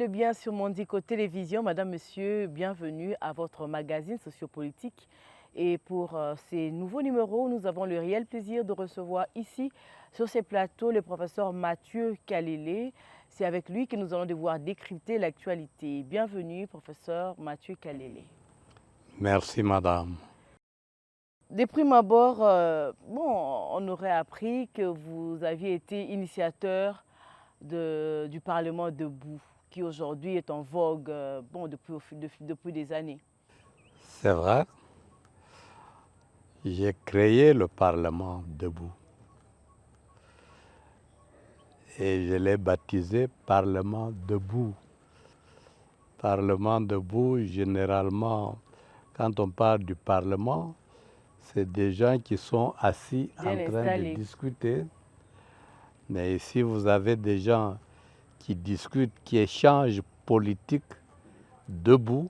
bel et bien sur Mondico Télévision. Madame, Monsieur, bienvenue à votre magazine sociopolitique. Et pour ces nouveaux numéros, nous avons le réel plaisir de recevoir ici, sur ces plateaux, le professeur Mathieu Kalele. C'est avec lui que nous allons devoir décrypter l'actualité. Bienvenue, professeur Mathieu Kalele. Merci, madame. De prime abord, on aurait appris que vous aviez été initiateur du Parlement debout, qui aujourd'hui est en vogue depuis des années. C'est vrai, j'ai créé le Parlement debout et je l'ai baptisé Parlement debout. Parlement debout, généralement, quand on parle du Parlement, c'est des gens qui sont assis Bien en train installé. de discuter. Mais ici, vous avez des gens qui discutent, qui échangent politique debout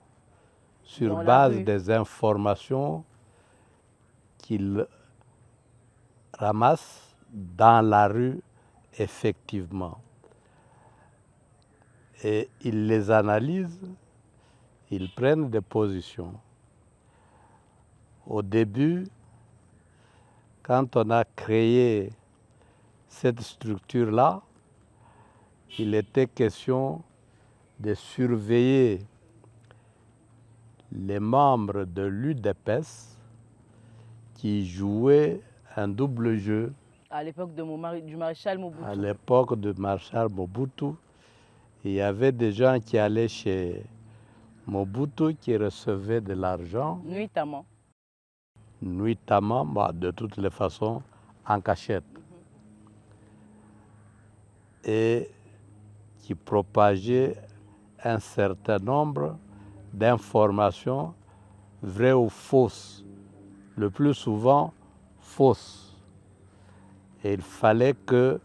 sur Dans la base rue. des informations qu'ils ramassent dans la rue, effectivement. Et ils les analysent, ils prennent des positions. Au début, quand on a créé cette structure-là, il était question de surveiller les membres de l'UDPS qui jouaient un double jeu À l'époque du maréchal Mobutu. à l'époque de Marshal Mobutu. Il y avait des gens qui allaient chez Mobutu qui recevaient de l'argent, Nuitamment. nuitamment, de toutes les façons, en cachette. Et qui propageaient un certain nombre d'informations vraies ou fausses, le plus souvent fausses. Et il fallait que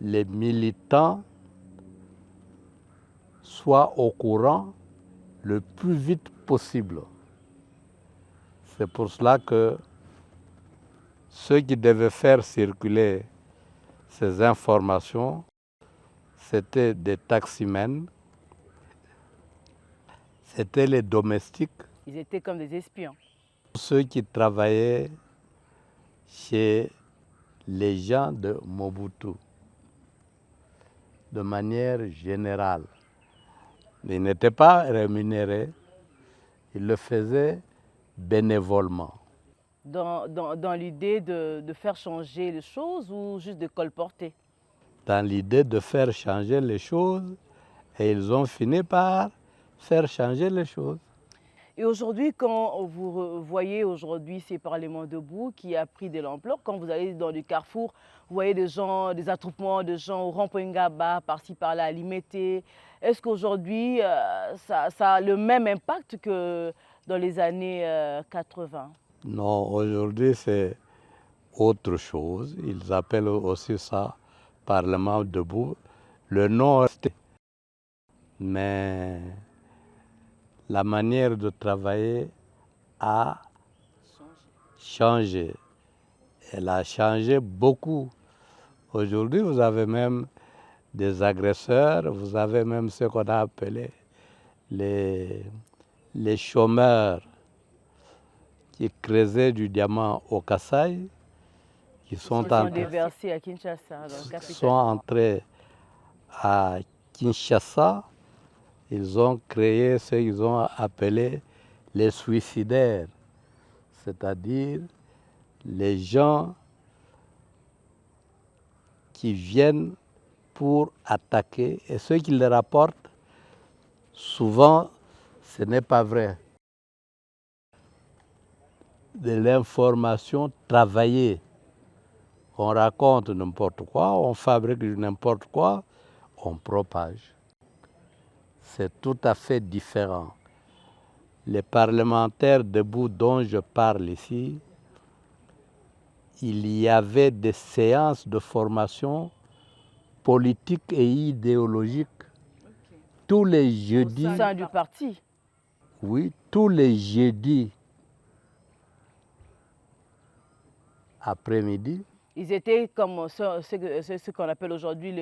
les militants soient au courant le plus vite possible. C'est pour cela que ceux qui devaient faire circuler ces informations, c'était des taximens, c'était les domestiques, Ils étaient comme des espions. ceux qui travaillaient chez les gens de Mobutu, de manière générale. Ils n'étaient pas rémunérés, ils le faisaient bénévolement. Dans l'idée de faire changer les choses ou juste de colporter? Dans l'idée de faire changer les choses, et ils ont fini par faire changer les choses. Et aujourd'hui, quand vous voyez aujourd'hui ces parlements debout qui a pris de l'ampleur, quand vous allez dans le carrefour, vous voyez des gens, des attroupements de gens au rond-point Ngaba, par-ci par-là, à Limete. Est-ce qu'aujourd'hui, ça a le même impact que dans les années 80? Non, aujourd'hui c'est autre chose. Ils appellent aussi ça Parlement debout. Le nom est resté. Mais la manière de travailler a changé. Elle a changé beaucoup. Aujourd'hui, vous avez même des agresseurs, vous avez même ce qu'on a appelé les chômeurs qui creusaient du diamant au Kasaï, qui sont déversés à Kinshasa, dans le sont capitale. entrés à Kinshasa. Ils ont créé ce qu'ils ont appelé les suicidaires, c'est-à-dire les gens qui viennent pour attaquer et ce qu'ils rapportent, souvent, ce n'est pas vrai. De l'information travaillée. On raconte n'importe quoi, on fabrique n'importe quoi, on propage. C'est tout à fait différent. Les parlementaires debout dont je parle ici, il y avait des séances de formation politique et idéologique tous les jeudis. Au sein du parti. Oui, tous les jeudis après-midi. Ils étaient comme ce qu'on appelle aujourd'hui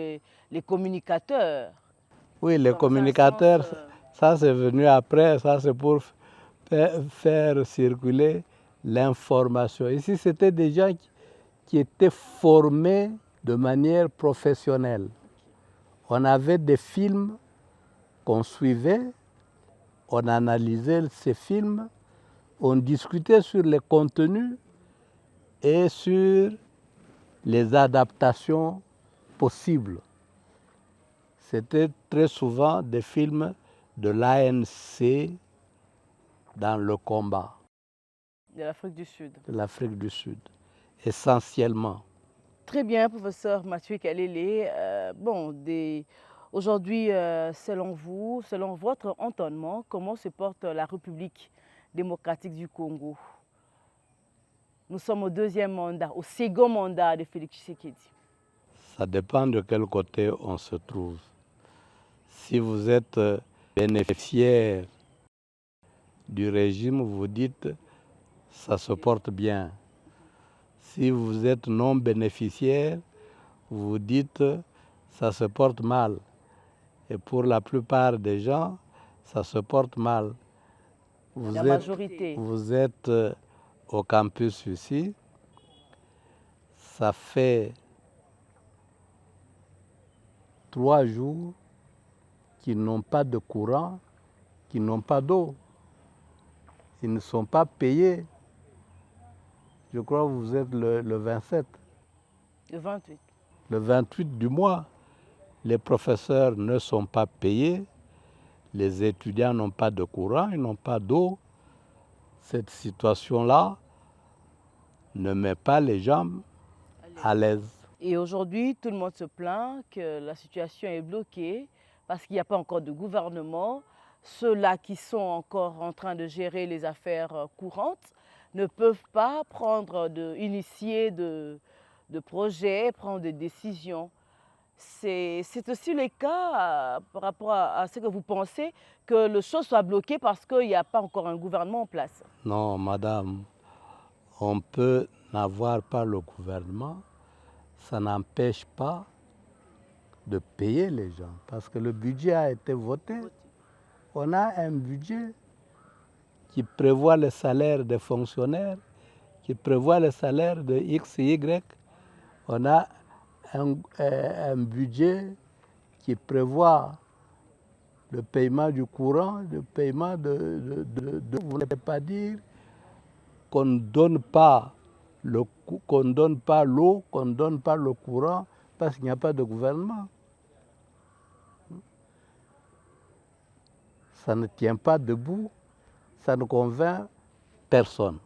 les communicateurs. Oui, les dans un communicateurs, sens, ça c'est venu après, ça c'est pour faire circuler l'information. Ici, c'était des gens qui étaient formés de manière professionnelle. On avait des films qu'on suivait, on analysait ces films, on discutait sur les contenus et sur les adaptations possibles. C'était très souvent des films de l'ANC dans le combat de l'Afrique du Sud. de l'Afrique du Sud, essentiellement. Très bien, professeur Mathieu Kalele. Aujourd'hui, selon vous, selon votre entendement, comment se porte la République démocratique du Congo? Nous sommes au deuxième mandat, au second mandat de Félix Tshisekedi. Ça dépend de quel côté on se trouve. Si vous êtes bénéficiaire du régime, vous dites ça se porte bien. Si vous êtes non bénéficiaire, vous dites ça se porte mal. Et pour la plupart des gens, ça se porte mal. La majorité. Vous êtes au campus ici, ça fait 3 jours qu'ils n'ont pas de courant, qu'ils n'ont pas d'eau. Ils ne sont pas payés. Je crois que vous êtes le 27. Le 28. Le 28 du mois, les professeurs ne sont pas payés, les étudiants n'ont pas de courant, ils n'ont pas d'eau. Cette situation-là ne met pas les gens à l'aise. Et aujourd'hui, tout le monde se plaint que la situation est bloquée parce qu'il n'y a pas encore de gouvernement. Ceux-là qui sont encore en train de gérer les affaires courantes ne peuvent pas initier de projets, prendre des décisions. C'est aussi le cas par rapport à ce que vous pensez, que le chose soit bloqué parce qu'il n'y a pas encore un gouvernement en place. Non, madame, on peut n'avoir pas le gouvernement, ça n'empêche pas de payer les gens, parce que le budget a été voté. On a un budget qui prévoit le salaire des fonctionnaires, qui prévoit le salaire de X et Y. On a un budget qui prévoit le paiement du courant, le paiement vous ne pouvez pas dire qu'on ne donne pas l'eau, qu'on ne donne pas le courant parce qu'il n'y a pas de gouvernement. Ça ne tient pas debout, ça ne convainc personne.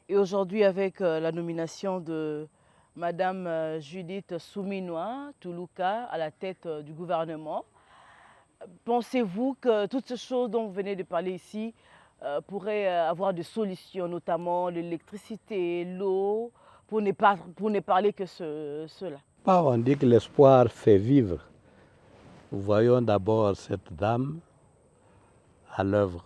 Et aujourd'hui, avec la nomination de Madame Judith Souminois Toulouka à la tête du gouvernement, pensez-vous que toutes ces choses dont vous venez de parler ici pourraient avoir des solutions, notamment l'électricité, l'eau, pour ne parler que cela? On dit que l'espoir fait vivre. Voyons d'abord cette dame à l'œuvre.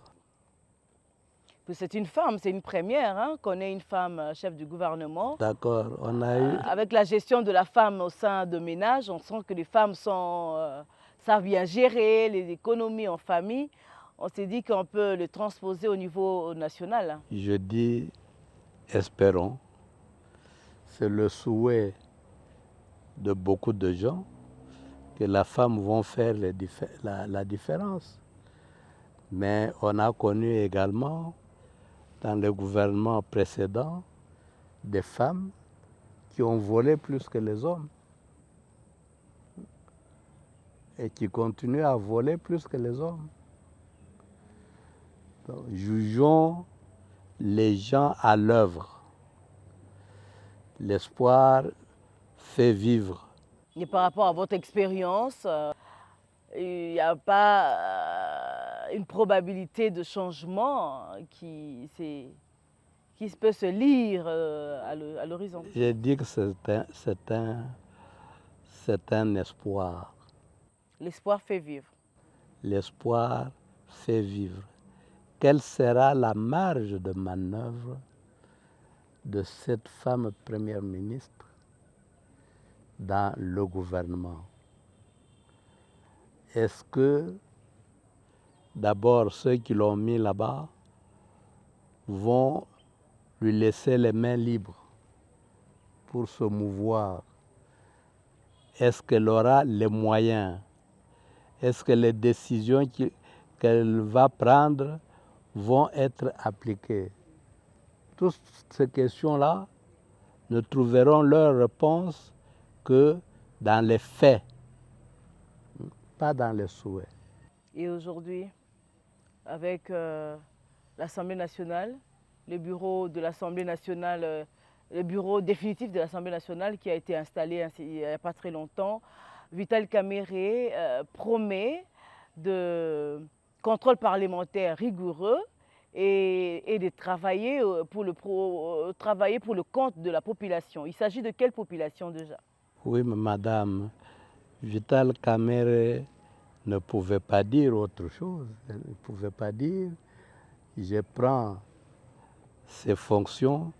C'est une femme, c'est une première hein, qu'on ait une femme chef du gouvernement. D'accord, on a eu... Avec la gestion de la femme au sein de ménage, on sent que les femmes savent bien gérer les économies en famille. On s'est dit qu'on peut le transposer au niveau national. Je dis, espérons. C'est le souhait de beaucoup de gens que les femmes vont faire la différence. Mais on a connu également, dans le gouvernement précédent, des femmes qui ont volé plus que les hommes et qui continuent à voler plus que les hommes. Donc, jugeons les gens à l'œuvre. L'espoir fait vivre. Et par rapport à votre expérience, il n'y a pas une probabilité de changement qui peut se lire à l'horizon. Je dis que c'est un espoir. L'espoir fait vivre. L'espoir fait vivre. Quelle sera la marge de manœuvre de cette femme première ministre dans le gouvernement? est-ce que d'abord ceux qui l'ont mis là-bas vont lui laisser les mains libres pour se mouvoir? Est-ce qu'elle aura les moyens? Est-ce que les décisions qu'elle va prendre vont être appliquées? Toutes ces questions-là ne trouveront leur réponse que dans les faits, pas dans les souhaits. Et aujourd'hui, avec l'Assemblée nationale, le bureau de l'Assemblée nationale, le bureau définitif de l'Assemblée nationale qui a été installé il n'y a pas très longtemps, Vital Kamerhe promet de contrôle parlementaire rigoureux et de travailler travailler pour le compte de la population. Il s'agit de quelle population déjà? Oui, mais madame, Vital Kamerhe ne pouvait pas dire autre chose. Elle ne pouvait pas dire je prends ces fonctions,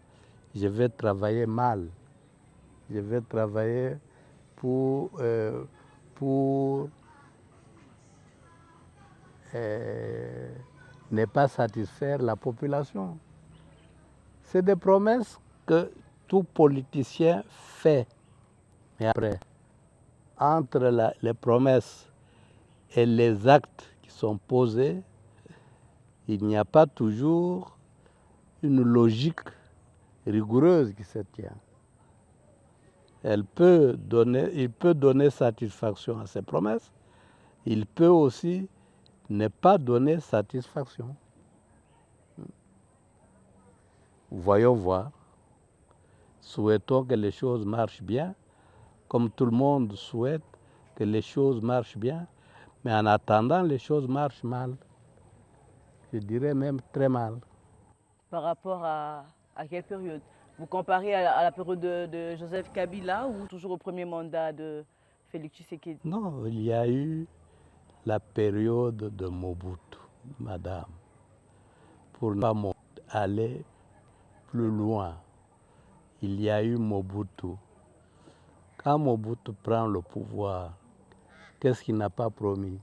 je vais travailler mal. Je vais travailler pour ne pas satisfaire la population. C'est des promesses que tout politicien fait. Mais après, entre les promesses et les actes qui sont posés, il n'y a pas toujours une logique rigoureuse qui se tient. Il peut donner satisfaction à ses promesses, il peut aussi ne pas donner satisfaction. Voyons voir. Souhaitons que les choses marchent bien, comme tout le monde souhaite que les choses marchent bien, mais en attendant, les choses marchent mal. Je dirais même très mal. Par rapport à quelle période? Vous comparez à la période de Joseph Kabila ou toujours au premier mandat de Félix Tshisekedi? Non, il y a eu la période de Mobutu, madame, pour ne pas aller plus loin. Il y a eu Mobutu. Quand Mobutu prend le pouvoir, qu'est-ce qu'il n'a pas promis?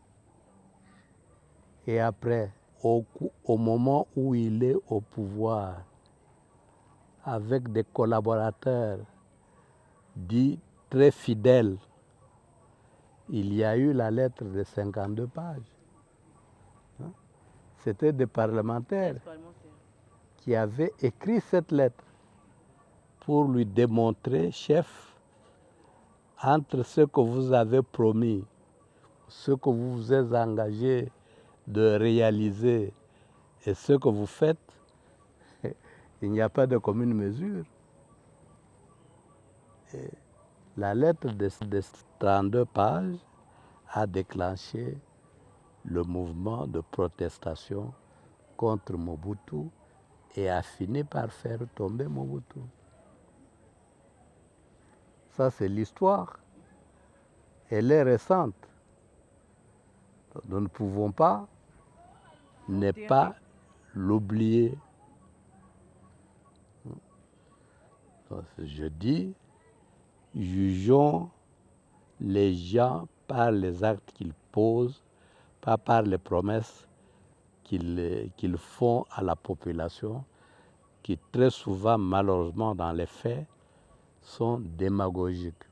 Et après, au moment où il est au pouvoir, avec des collaborateurs dits très fidèles, il y a eu la lettre de 52 pages. C'était des parlementaires qui avaient écrit cette lettre pour lui démontrer, chef, entre ce que vous avez promis, ce que vous vous êtes engagé de réaliser et ce que vous faites, il n'y a pas de commune mesure. Et la lettre de 32 pages a déclenché le mouvement de protestation contre Mobutu et a fini par faire tomber Mobutu. Ça, c'est l'histoire. Elle est récente. Nous ne pouvons pas ne pas l'oublier. Je dis, jugeons les gens par les actes qu'ils posent, pas par les promesses qu'ils font à la population, qui très souvent, malheureusement, dans les faits, sont démagogiques.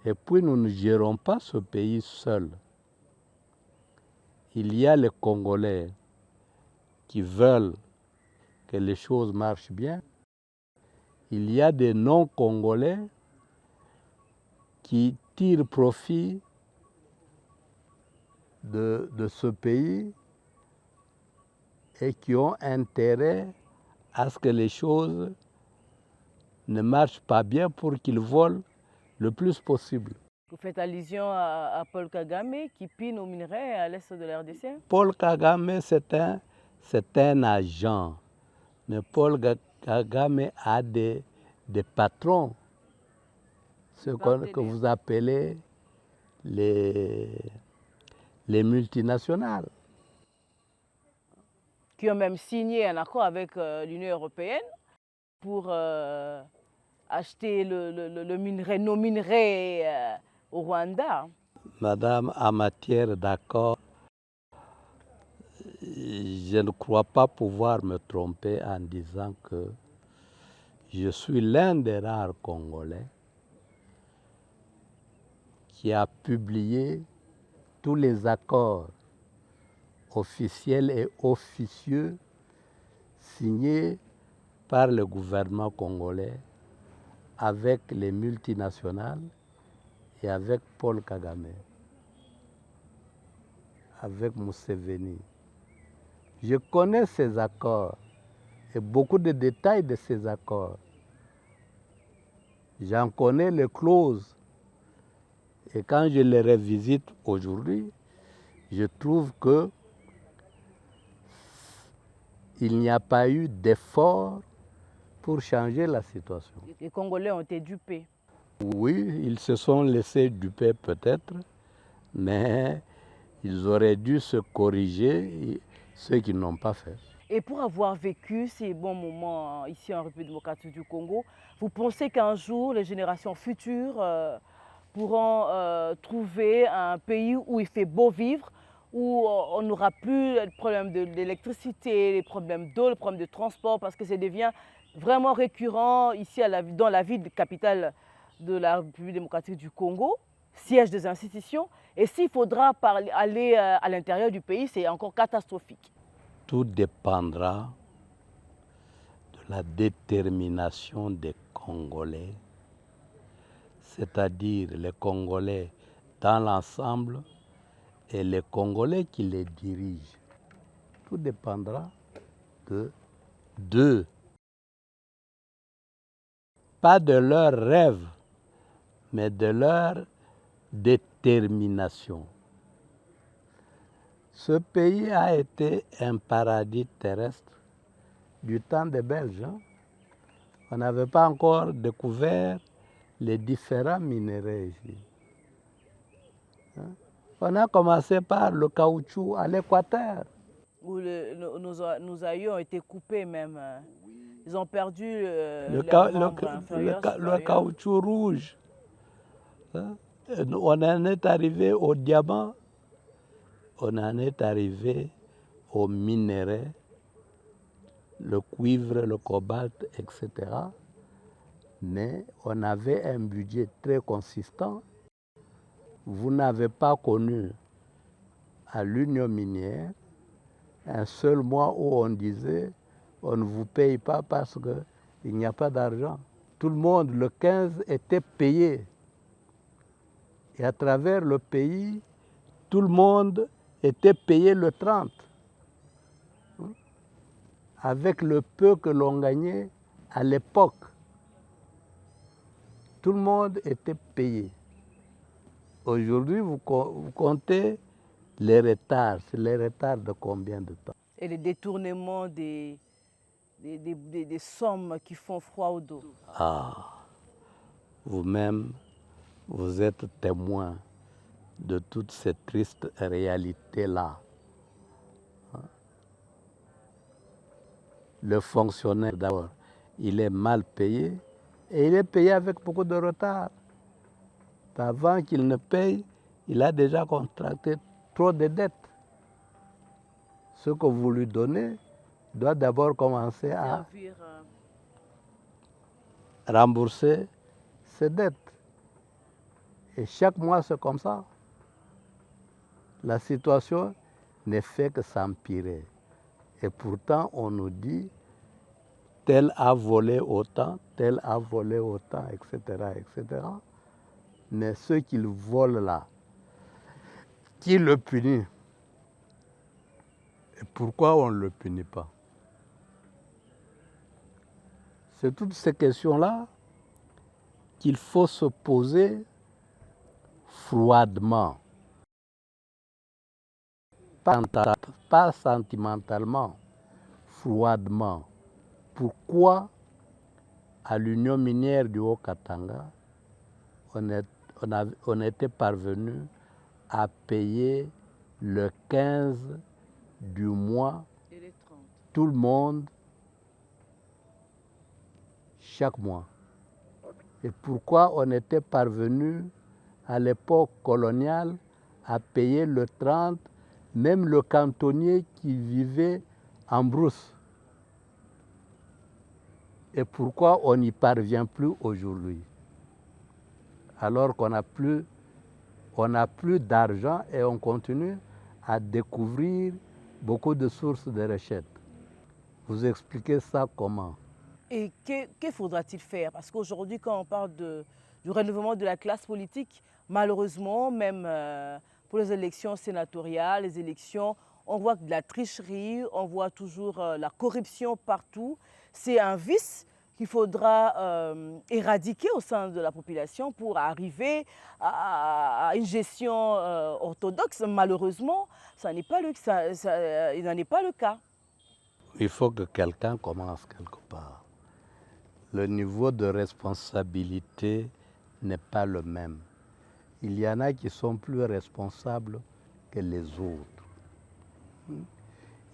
Et puis, nous ne gérons pas ce pays seul. Il y a les Congolais qui veulent que les choses marchent bien. Il y a des non-Congolais qui tirent profit de ce pays et qui ont intérêt à ce que les choses ne marchent pas bien pour qu'ils volent le plus possible. Vous faites allusion à Paul Kagame qui pine aux minerais à l'est de la RDC? Paul Kagame, c'est un agent. Mais Paul Kagame a des patrons, ce que vous appelez les multinationales. Qui ont même signé un accord avec l'Union européenne pour acheter nos minerais au Rwanda. Madame, en matière d'accord, je ne crois pas pouvoir me tromper en disant que je suis l'un des rares Congolais qui a publié tous les accords officiels et officieux signés par le gouvernement congolais avec les multinationales et avec Paul Kagame, avec Museveni. Je connais ces accords et beaucoup de détails de ces accords. J'en connais les clauses. Et quand je les revisite aujourd'hui, je trouve que il n'y a pas eu d'effort pour changer la situation. Les Congolais ont été dupés. Oui, ils se sont laissés duper peut-être, mais ils auraient dû se corriger, ce qu'ils n'ont pas fait. Et pour avoir vécu ces bons moments ici en République démocratique du Congo, vous pensez qu'un jour, les générations futures pourront trouver un pays où il fait beau vivre, où on n'aura plus le problème d'électricité, les problèmes d'eau, les problèmes de transport, parce que ça devient vraiment récurrent ici dans la ville capitale de la République démocratique du Congo, siège des institutions. Et s'il faudra aller à l'intérieur du pays, c'est encore catastrophique. Tout dépendra de la détermination des Congolais, c'est-à-dire les Congolais dans l'ensemble et les Congolais qui les dirigent. Tout dépendra de d'eux, pas de leurs rêves, mais de leur détermination. Ce pays a été un paradis terrestre du temps des Belges. On n'avait pas encore découvert les différents minéraux ici. On a commencé par le caoutchouc à l'Équateur. Où nos aïeux ont été coupés même. Ils ont perdu le caoutchouc rouge. On en est arrivé au diamant, on en est arrivé aux minéraux, le cuivre, le cobalt, etc. Mais on avait un budget très consistant. Vous n'avez pas connu à l'Union minière un seul mois où on disait on ne vous paye pas parce qu'il n'y a pas d'argent. Tout le monde, le 15, était payé. Et à travers le pays, tout le monde était payé le 30. Avec le peu que l'on gagnait à l'époque, tout le monde était payé. Aujourd'hui, vous comptez les retards. C'est les retards de combien de temps? Et les détournements des sommes qui font froid au dos. Ah, vous-même, vous êtes témoin de toutes ces tristes réalités-là. Le fonctionnaire, d'abord, il est mal payé et il est payé avec beaucoup de retard. Avant qu'il ne paye, il a déjà contracté trop de dettes. Ce que vous lui donnez doit d'abord commencer à rembourser ses dettes. Et chaque mois, c'est comme ça. La situation ne fait que s'empirer. Et pourtant, on nous dit, tel a volé autant, tel a volé autant, etc., etc. Mais ceux qui le volent là, qui le punit? Et pourquoi on ne le punit pas? C'est toutes ces questions-là qu'il faut se poser froidement. Pas sentimentalement, froidement. Pourquoi à l'Union minière du Haut-Katanga, on était parvenu à payer le 15 du mois tout le monde chaque mois? Et pourquoi on était parvenu à l'époque coloniale à payer le 30, même le cantonnier qui vivait en brousse. Et pourquoi on n'y parvient plus aujourd'hui? Alors qu'on n'a plus, d'argent et on continue à découvrir beaucoup de sources de recettes. Vous expliquez ça comment? Et que faudra-t-il faire? Parce qu'aujourd'hui, quand on parle du renouvellement de la classe politique, malheureusement, même pour les élections sénatoriales, les élections, on voit de la tricherie, on voit toujours la corruption partout. C'est un vice qu'il faudra éradiquer au sein de la population pour arriver à une gestion orthodoxe. Malheureusement, il n'en est pas le cas. Il faut que quelqu'un commence quelque part. Le niveau de responsabilité n'est pas le même. Il y en a qui sont plus responsables que les autres.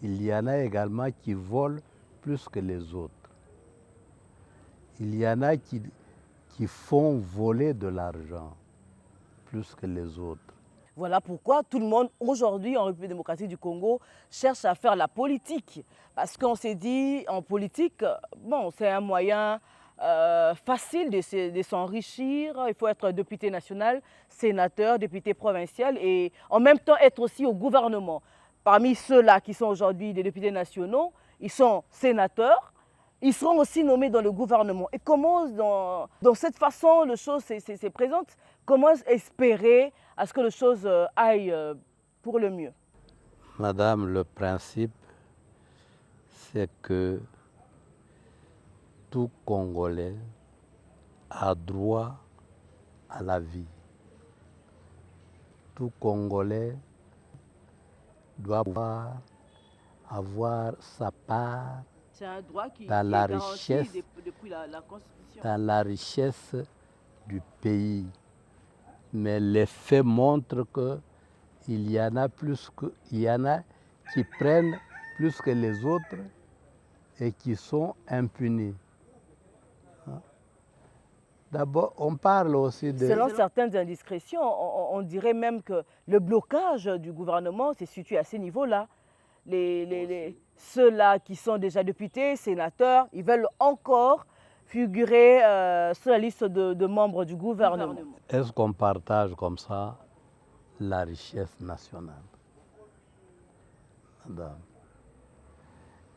Il y en a également qui volent plus que les autres. Il y en a qui font voler de l'argent plus que les autres. Voilà pourquoi tout le monde aujourd'hui en République démocratique du Congo cherche à faire la politique. Parce qu'on s'est dit en politique, bon, c'est un moyen facile de s'enrichir. Il faut être député national, sénateur, député provincial et en même temps être aussi au gouvernement. Parmi ceux-là qui sont aujourd'hui des députés nationaux, ils sont sénateurs. Ils seront aussi nommés dans le gouvernement. Et comment, dans cette façon, les choses se présentent, comment espérer à ce que les choses aillent pour le mieux? Madame, le principe, c'est que tout Congolais a droit à la vie. Tout Congolais doit pouvoir avoir sa part C'est un droit qui dans est la garanti richesse, depuis la Constitution. dans la richesse du pays. Mais les faits montrent qu'il y en a il y en a qui prennent plus que les autres et qui sont impunis. D'abord, on parle aussi de... Selon certaines indiscrétions, on dirait même que le blocage du gouvernement se situe à ce niveau-là. Ceux-là qui sont déjà députés, sénateurs, ils veulent encore figurer sur la liste de membres du gouvernement. Est-ce qu'on partage comme ça la richesse nationale? Madame,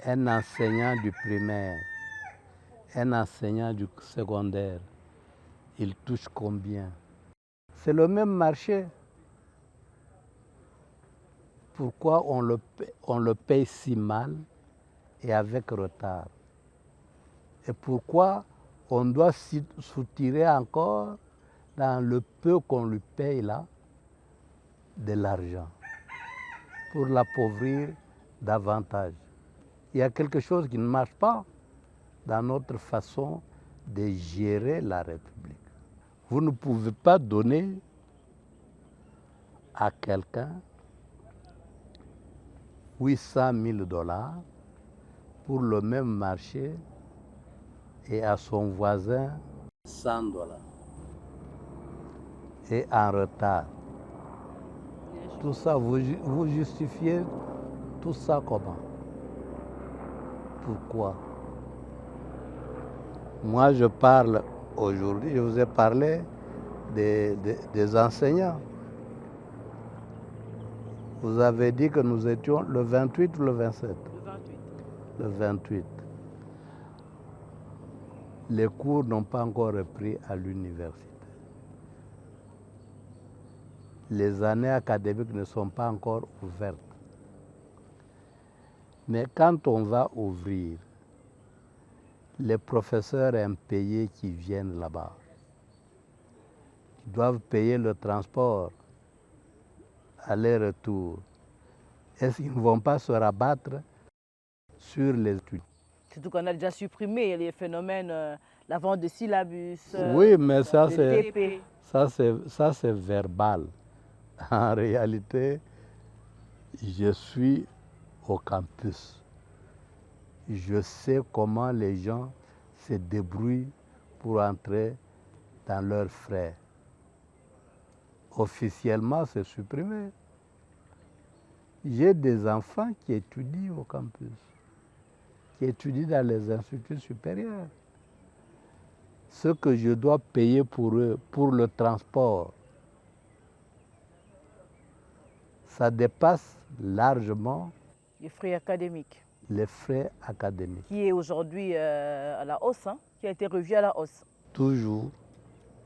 un enseignant du primaire, un enseignant du secondaire, il touche combien? C'est le même marché. Pourquoi on le paye si mal et avec retard? Et pourquoi on doit soutirer encore dans le peu qu'on lui paye là de l'argent pour l'appauvrir davantage? Il y a quelque chose qui ne marche pas dans notre façon de gérer la République. Vous ne pouvez pas donner à quelqu'un 800 000 $ pour le même marché et à son voisin 100 $ et en retard. Tout ça, vous justifiez tout ça comment? Pourquoi? Moi, je parle aujourd'hui, je vous ai parlé des enseignants. Vous avez dit que nous étions le 28 ou le 27? Le 28. Le 28. Les cours n'ont pas encore repris à l'université. Les années académiques ne sont pas encore ouvertes. Mais quand on va ouvrir, les professeurs impayés qui viennent là-bas, ils doivent payer le transport, aller-retour. Est-ce qu'ils ne vont pas se rabattre sur les études? Surtout qu'on a déjà supprimé les phénomènes, la vente de syllabus, oui, mais ça c'est verbal. En réalité, je suis au campus. Je sais comment les gens se débrouillent pour entrer dans leurs frais. officiellement, c'est supprimé. J'ai des enfants qui étudient au campus, qui étudient dans les instituts supérieurs. Ce que je dois payer pour eux, pour le transport, ça dépasse largement Les frais académiques. les frais académiques. Qui est aujourd'hui à la hausse, hein, qui a été revu à la hausse. Toujours,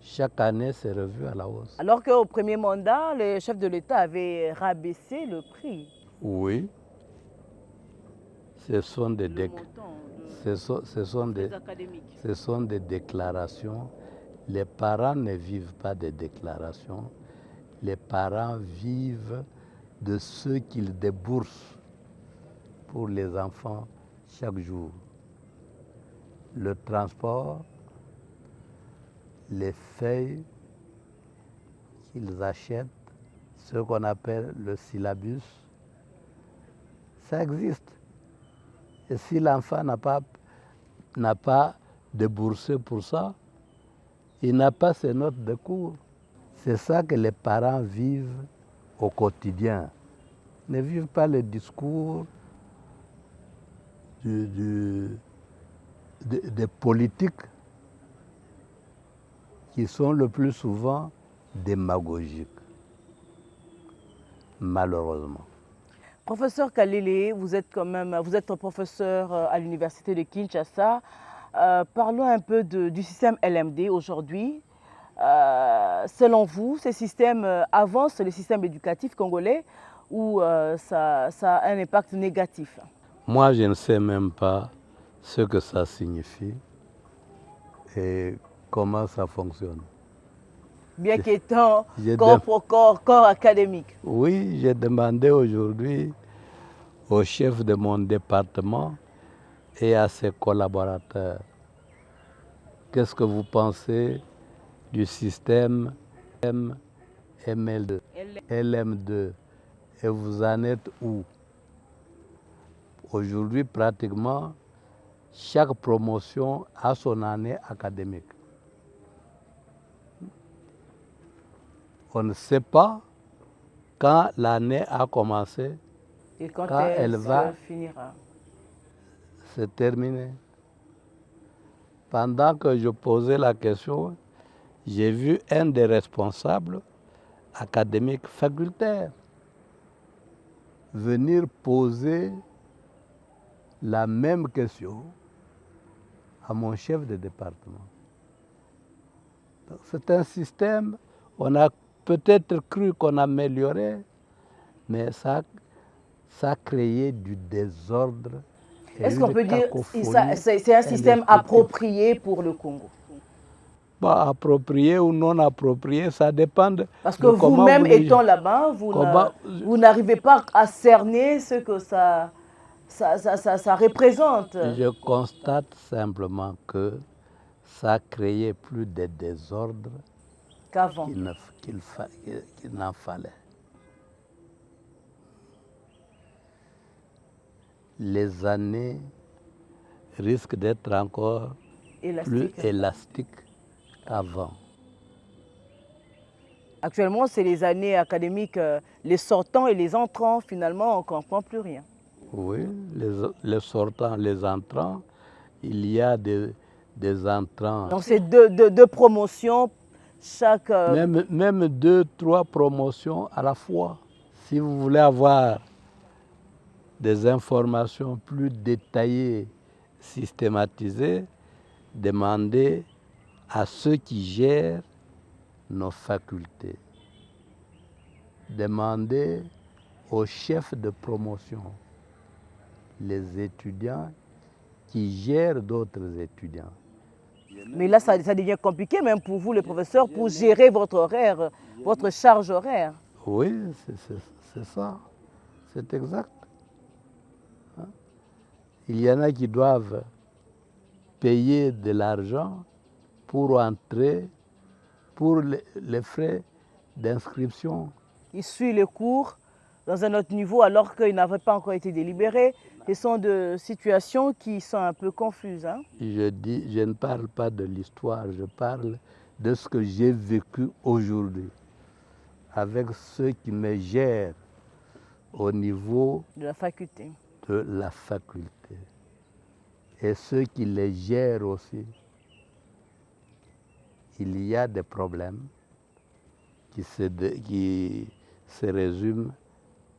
chaque année, c'est revu à la hausse. Alors qu'au premier mandat, le chef de l'État avait rabaissé le prix. Oui, ce sont des, académiques. ce sont des déclarations. Les parents ne vivent pas des déclarations. Les parents vivent de ce qu'ils déboursent pour les enfants chaque jour. Le transport, les feuilles qu'ils achètent, ce qu'on appelle le syllabus, ça existe. Et si l'enfant n'a pas déboursé pour ça, il n'a pas ses notes de cours. C'est ça que les parents vivent au quotidien. Ils ne vivent pas le discours des politiques qui sont le plus souvent démagogiques, malheureusement. Professeur Kalele, vous êtes professeur à l'université de Kinshasa. Parlons un peu du système LMD aujourd'hui. Selon vous, ce système avance le système éducatif congolais ou ça a un impact négatif? Moi, je ne sais même pas ce que ça signifie et comment ça fonctionne. Bien qu'étant corps académique. Oui, j'ai demandé aujourd'hui au chef de mon département et à ses collaborateurs, qu'est-ce que vous pensez du système LM2 et vous en êtes où? Aujourd'hui, pratiquement, chaque promotion a son année académique. On ne sait pas quand l'année a commencé, et quand elle va finira. Se terminer. Pendant que je posais la question, j'ai vu un des responsables académiques facultaires venir poser la même question à mon chef de département. C'est un système, on a peut-être cru qu'on améliorait, mais ça a créé du désordre. Est-ce qu'on peut dire que c'est un système approprié pour le Congo? Bah, approprié ou non approprié, ça dépend de... Parce que vous-même étant là-bas, vous n'arrivez pas à cerner ce que ça représente. Je constate simplement que ça a créé plus de désordre qu'avant. qu'il n'en fallait. Les années risquent d'être encore plus élastiques qu'avant. Actuellement, c'est les années académiques, les sortants et les entrants, finalement, on ne comprend plus rien. Oui, les sortants, les entrants, il y a des entrants. Donc c'est deux promotions chaque... Même 2, 3 promotions à la fois. Si vous voulez avoir des informations plus détaillées, systématisées, demandez à ceux qui gèrent nos facultés. Demandez aux chefs de promotion, les étudiants qui gèrent d'autres étudiants. Mais là, ça devient compliqué même pour vous, les professeurs, pour gérer votre horaire, votre charge horaire. Oui, c'est ça. C'est exact. Il y en a qui doivent payer de l'argent pour entrer, pour les frais d'inscription. Ils suivent les cours dans un autre niveau alors qu'ils n'avaient pas encore été délibérés. Ce sont des situations qui sont un peu confuses. Hein? Je ne parle pas de l'histoire, je parle de ce que j'ai vécu aujourd'hui. avec ceux qui me gèrent au niveau de la faculté. de la faculté et ceux qui les gèrent aussi, il y a des problèmes qui se résument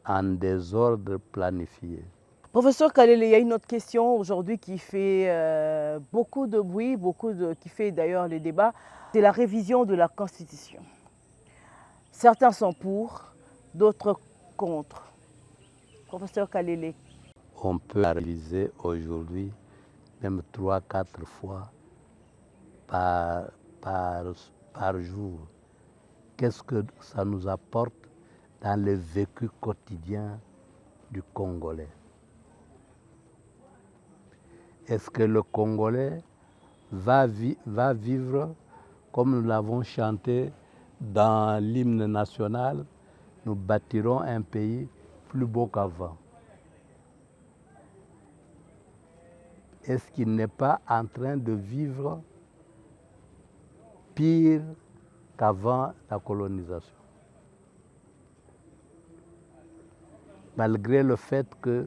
en désordre planifié. Professeur Kalele, il y a une autre question aujourd'hui qui fait beaucoup de bruit, qui fait d'ailleurs le débat, c'est la révision de la Constitution. Certains sont pour, d'autres contre. Professeur Kalele. On peut la réviser aujourd'hui, même 3-4 fois par jour. Qu'est-ce que ça nous apporte dans le vécu quotidien du Congolais? Est-ce que le Congolais va vivre comme nous l'avons chanté dans l'hymne national, nous bâtirons un pays plus beau qu'avant? Est-ce qu'il n'est pas en train de vivre pire qu'avant la colonisation? Malgré le fait que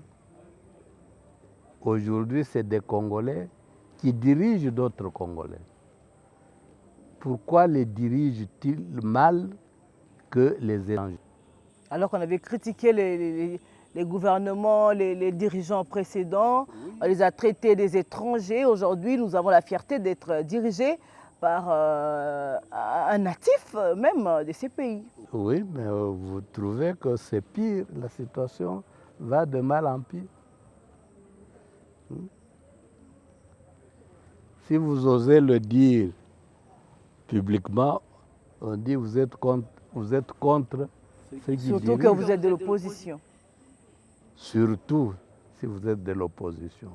aujourd'hui, c'est des Congolais qui dirigent d'autres Congolais. Pourquoi les dirigent-ils mal que les étrangers? Alors qu'on avait critiqué les gouvernements, les dirigeants précédents, on les a traités des étrangers. Aujourd'hui, nous avons la fierté d'être dirigés par un natif même de ces pays. Oui, mais vous trouvez que c'est pire, la situation va de mal en pire. Si vous osez le dire publiquement, on dit vous êtes contre ceux qui Surtout dirigent. que vous êtes de l'opposition. Surtout si vous êtes de l'opposition.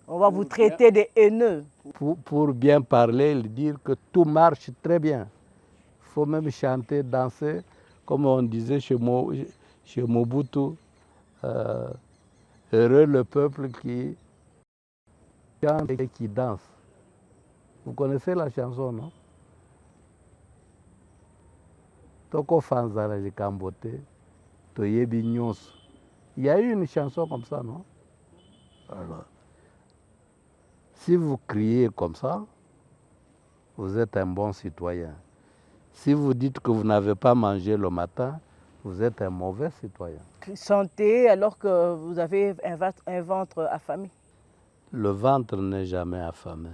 On va vous traiter des haineux. Pour bien parler, dire que tout marche très bien. Il faut même chanter, danser, comme on disait chez Mobutu, heureux le peuple qui chante et qui danse. Vous connaissez la chanson, non? Toko Fanzala de Kambote, Toyebi Nyonso. Il y a eu une chanson comme ça, non? Alors, si vous criez comme ça, vous êtes un bon citoyen. Si vous dites que vous n'avez pas mangé le matin, vous êtes un mauvais citoyen. Chanter alors que vous avez un ventre affamé. Le ventre n'est jamais affamé.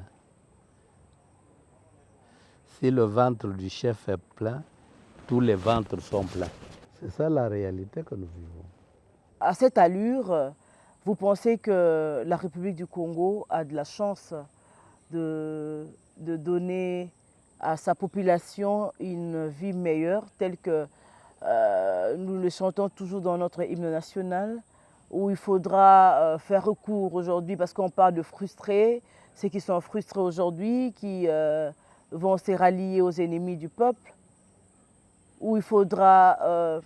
Si le ventre du chef est plein, tous les ventres sont pleins. C'est ça la réalité que nous vivons. À cette allure, vous pensez que la République du Congo a de la chance de donner à sa population une vie meilleure, telle que nous le chantons toujours dans notre hymne national, où il faudra faire recours aujourd'hui, parce qu'on parle de frustrés, ceux qui sont frustrés aujourd'hui, qui vont se rallier aux ennemis du peuple, où il faudra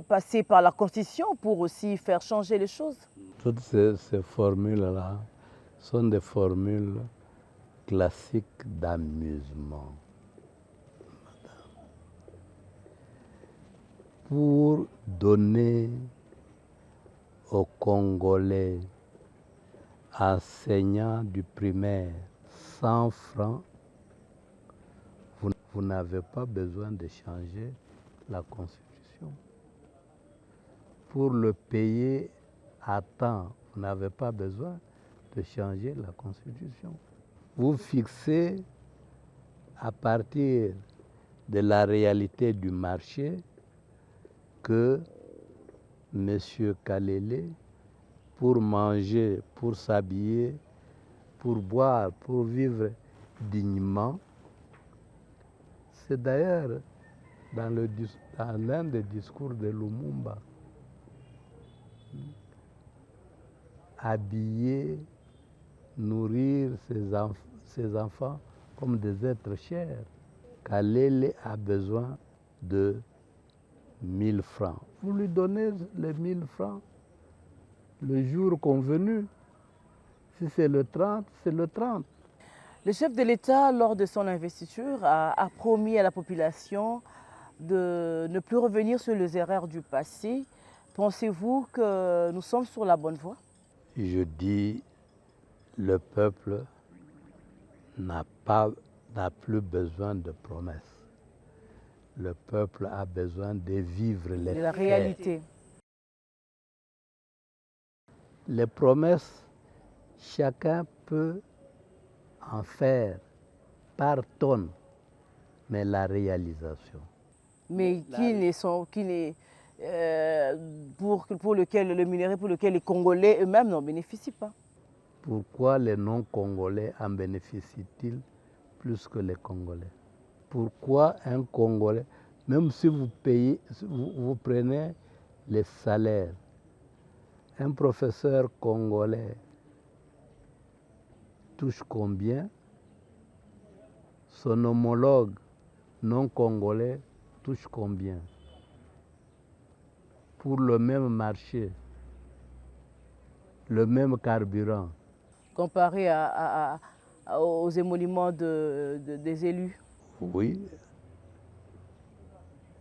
passer par la Constitution pour aussi faire changer les choses. Toutes ces formules-là sont des formules classiques d'amusement. Pour donner aux Congolais enseignants du primaire 100 francs, vous n'avez pas besoin de changer la Constitution. Pour le payer à temps, vous n'avez pas besoin de changer la Constitution. Vous fixez à partir de la réalité du marché que M. Kalele, pour manger, pour s'habiller, pour boire, pour vivre dignement, c'est d'ailleurs dans l'un des discours de Lumumba, habiller, nourrir ses enfants comme des êtres chers. Kalele a besoin de 1000 francs. Vous lui donnez les 1000 francs le jour convenu. Si c'est le 30, c'est le 30. Le chef de l'État, lors de son investiture, a promis à la population de ne plus revenir sur les erreurs du passé. Pensez-vous que nous sommes sur la bonne voie? Je dis, le peuple n'a plus besoin de promesses. Le peuple a besoin de vivre les De la faits. réalité. Les promesses, chacun peut en faire par tonnes, mais la réalisation. Mais pour lequel le minerai, pour lequel les Congolais eux-mêmes n'en bénéficient pas. Pourquoi les non-Congolais en bénéficient-ils plus que les Congolais? Pourquoi un Congolais, même si vous payez, vous prenez les salaires, un professeur congolais touche combien? Son homologue non-congolais touche combien? Pour le même marché, le même carburant. Comparé aux émoluments des élus. Oui.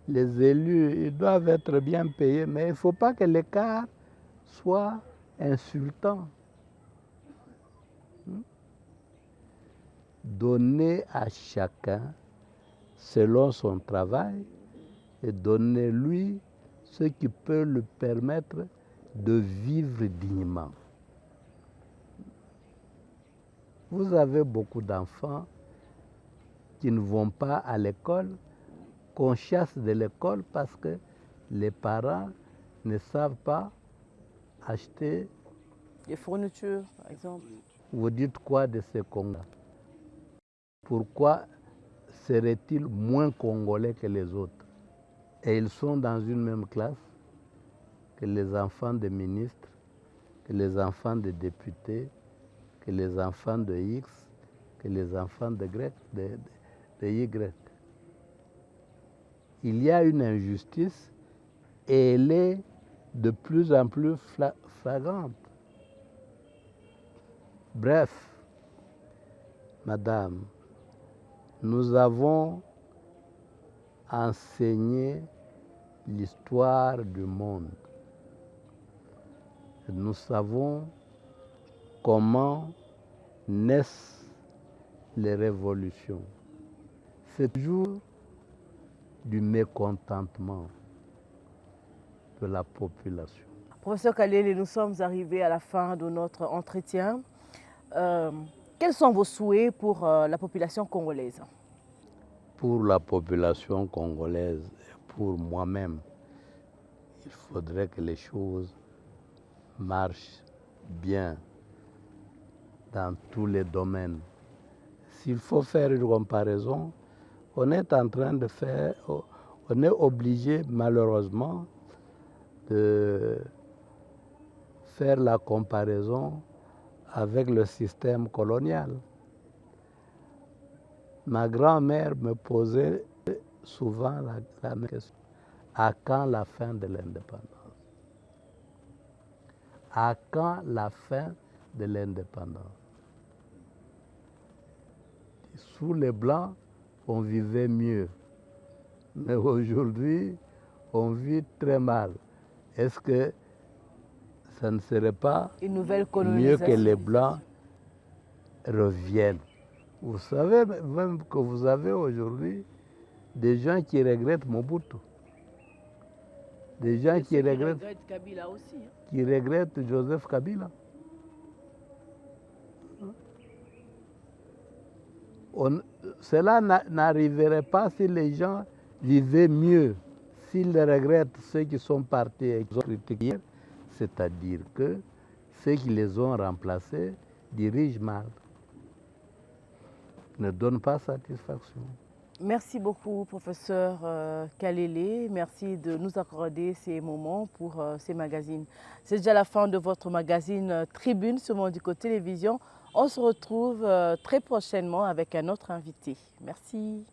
Les élus, ils doivent être bien payés, mais il ne faut pas que l'écart soit insultant. Donner à chacun selon son travail et donner-lui ce qui peut lui permettre de vivre dignement. Vous avez beaucoup d'enfants qui ne vont pas à l'école, qu'on chasse de l'école parce que les parents ne savent pas acheter. Des fournitures, par exemple. Vous dites quoi de ces Congolais? Pourquoi seraient-ils moins congolais que les autres? Et ils sont dans une même classe que les enfants des ministres, que les enfants des députés, que les enfants de X, que les enfants de Y. Il y a une injustice et elle est de plus en plus flagrante. Bref, madame, nous avons enseigné l'histoire du monde. Nous savons comment naissent les révolutions. C'est toujours du mécontentement de la population. Professeur Kalele, nous sommes arrivés à la fin de notre entretien. Quels sont vos souhaits pour la population congolaise? Pour la population congolaise et pour moi-même, il faudrait que les choses marchent bien dans tous les domaines. S'il faut faire une comparaison, on est obligé malheureusement de faire la comparaison avec le système colonial. Ma grand-mère me posait souvent la même question. À quand la fin de l'indépendance? À quand la fin de l'indépendance? Sous les Blancs, on vivait mieux. Mais aujourd'hui, on vit très mal. Est-ce que ça ne serait pas Une nouvelle mieux colonisation? que les Blancs reviennent? Vous savez même que vous avez aujourd'hui des gens qui regrettent Mobutu. Des gens qui regrettent Kabila aussi. qui regrettent Joseph Kabila. Cela n'arriverait pas si les gens vivaient mieux, s'ils regrettent ceux qui sont partis et qui ont critiqué, c'est-à-dire que ceux qui les ont remplacés dirigent mal, ne donnent pas satisfaction. Merci beaucoup, professeur Kalele. Merci de nous accorder ces moments pour ces magazines. C'est déjà la fin de votre magazine Tribune sur Mondico Télévision. On se retrouve très prochainement avec un autre invité. Merci.